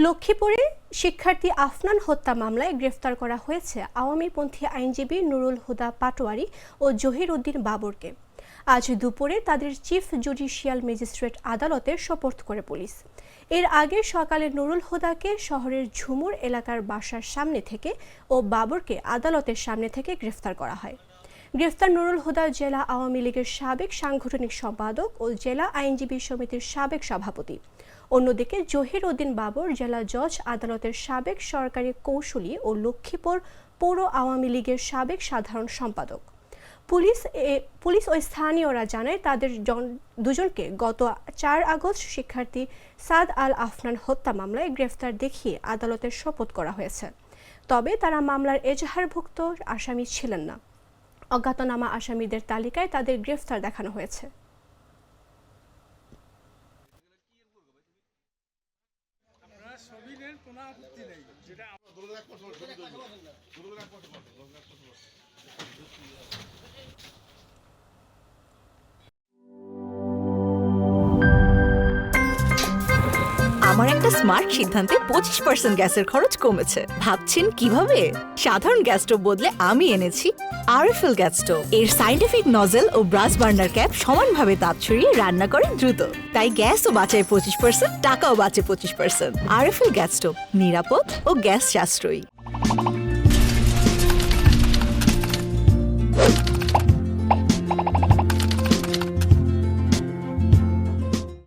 লক্ষ্মীপুরে শিক্ষার্থী আফনান হত্যা মামলায় গ্রেফতার করা হয়েছে আওয়ামীপন্থী আইনজীবী নুরুল হুদা পাটোয়ারি ও জহির উদ্দিন বাবরকে। আজ দুপুরে তাদের চিফ জুডিশিয়াল ম্যাজিস্ট্রেট আদালতে সোপর্দ করে পুলিশ। এর আগে সকালে নুরুল হুদাকে শহরের ঝুমুর এলাকার বাসার সামনে থেকে ও বাবরকে আদালতের সামনে থেকে গ্রেফতার করা হয়। গ্রেফতার নুরুল হুদা জেলা আওয়ামী লীগের সাবেক সাংগঠনিক সম্পাদক ও জেলা আইনজীবী সমিতির সাবেক সভাপতি। অন্যদিকে জহির উদ্দিন বাবর জেলা জজ আদালতের সাবেক সরকারি কৌঁসুলি ও লক্ষ্মীপুর পৌর আওয়ামী লীগের সাবেক সাধারণ সম্পাদক। পুলিশ ও স্থানীয়রা জানায় তাদের দুজনকে গত 4 আগস্ট শিক্ষার্থী সাদ আল আফনান হত্যা মামলায় গ্রেফতার দেখিয়ে আদালতে সোপর্দ করা হয়েছে। তবে তারা মামলার এজাহারভুক্ত আসামি ছিলেন না। অজ্ঞাতনামা আসামিদের তালিকায় তাদের গ্রেফতার দেখানো হয়েছে। আমার একটা স্মার্ট সিদ্ধান্তে 25% গ্যাসের খরচ কমেছে। ভাবছেন কিভাবে? সাধারণ গ্যাস স্টোভ বদলে আমি এনেছি আরএফএল গ্যাস স্টোভ। এর সাইন্টিফিক নজল ও ব্রাস বার্নার ক্যাপ সমানভাবে তাপ ছড়িয়ে রান্না করে দ্রুত, তাই গ্যাসও বাঁচায় 25%, টাকাও বাঁচে 25%। আরএফএল গ্যাস স্টোভ নিরাপদ ও গ্যাস সাশ্রয়ী।